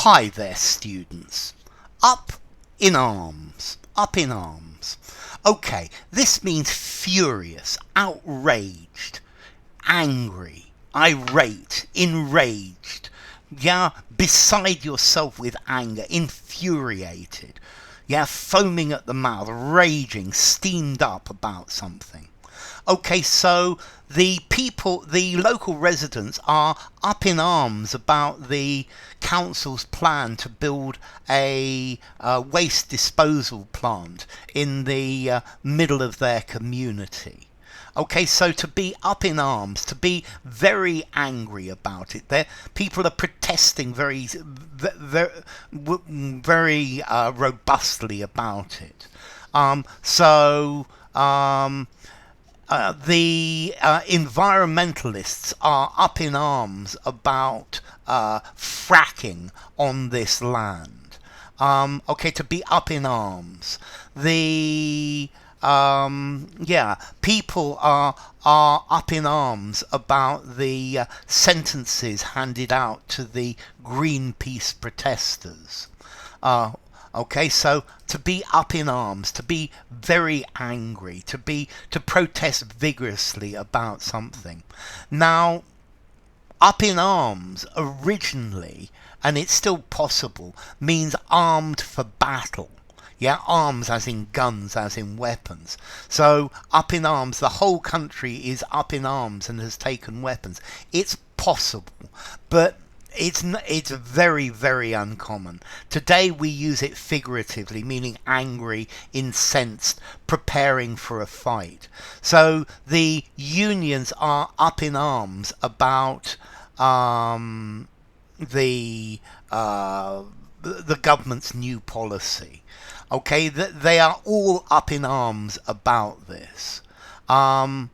Hi there, students. Up in arms. Up in arms. Okay, this means furious, outraged, angry, irate, enraged. Yeah, beside yourself with anger, infuriated. Yeah, foaming at the mouth, raging, steamed up about something. Okay, so the local residents are up in arms about the council's plan to build a waste disposal plant in the middle of their community. Okay, so to be up in arms, to be very angry about it, people are protesting very robustly about it. The environmentalists are up in arms about fracking on this land. Okay, to be up in arms. People are up in arms about the sentences handed out to the Greenpeace protesters. Okay, so to be up in arms, to be very angry, to protest vigorously about something. Now, up in arms originally, and it's still possible, means armed for battle. Yeah, arms as in guns, as in weapons. So up in arms, the whole country is up in arms and has taken weapons. It's possible, but it's very, very uncommon. Today we use it figuratively, meaning angry, incensed, preparing for a fight. So the unions are up in arms about the government's new policy. Okay, they are all up in arms about this. I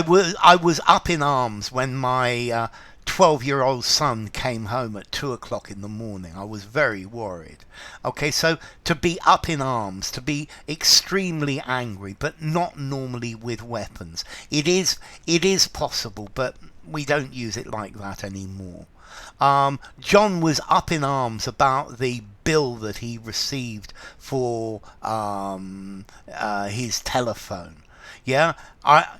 was up in arms when my 12-year-old son came home at 2 o'clock in the morning. I was very worried. Okay, so to be up in arms, to be extremely angry, but not normally with weapons. It is possible, but we don't use it like that anymore. John was up in arms about the bill that he received for his telephone. Yeah, the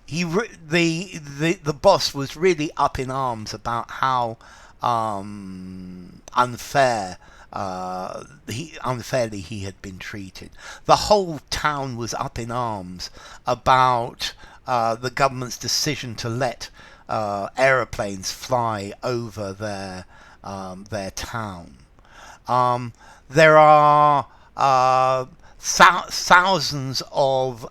boss was really up in arms about how unfairly he had been treated. The whole town was up in arms about the government's decision to let aeroplanes fly over their town. There are thousands of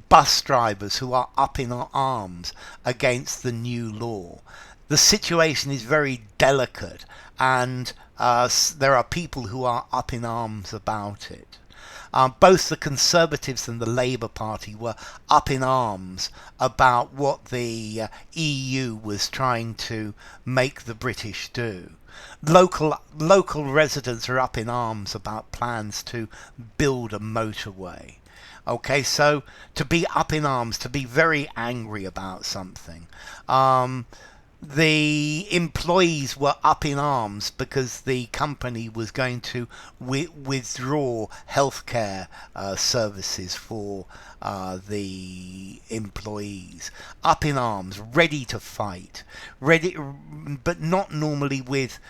bus drivers who are up in arms against the new law. The situation is very delicate, and there are people who are up in arms about it. Both the Conservatives and the Labour Party were up in arms about what the EU was trying to make the British do. Local residents are up in arms about plans to build a motorway. Okay, so to be up in arms, to be very angry about something. The employees were up in arms because the company was going to withdraw healthcare services for the employees. Up in arms, ready to fight, ready, but not normally with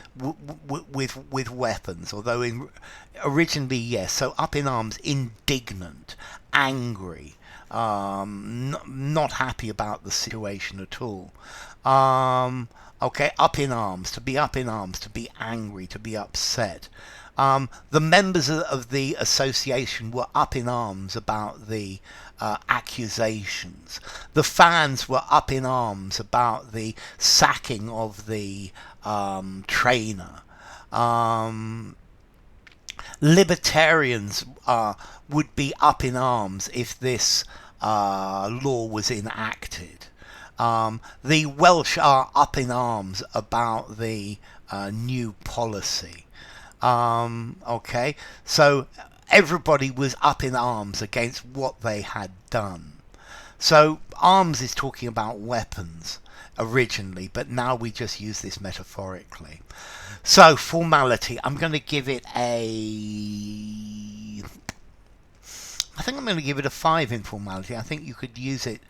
weapons. Although originally yes, so up in arms, indignant, angry. Not happy about the situation at all. Okay, up in arms, to be up in arms, to be angry, to be upset. The members of the association were up in arms about the accusations. The fans were up in arms about the sacking of the trainer. Libertarians would be up in arms if this law was enacted. The Welsh are up in arms about the new policy. Okay, so everybody was up in arms against what they had done. So arms is talking about weapons originally, but now we just use this metaphorically. So formality, I'm going to give it a, I think I'm going to give it a 5 in formality. I think you could use it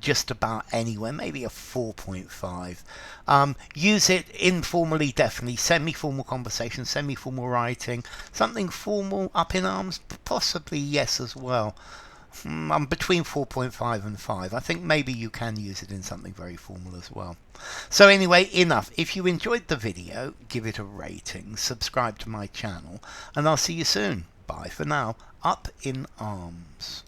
just about anywhere, maybe a 4.5. Use it informally, definitely. Semi-formal conversation, semi-formal writing. Something formal, up in arms, possibly yes as well. I'm between 4.5 and 5. I think maybe you can use it in something very formal as well. So anyway, enough. If you enjoyed the video, give it a rating, subscribe to my channel, and I'll see you soon. Bye for now. Up in arms.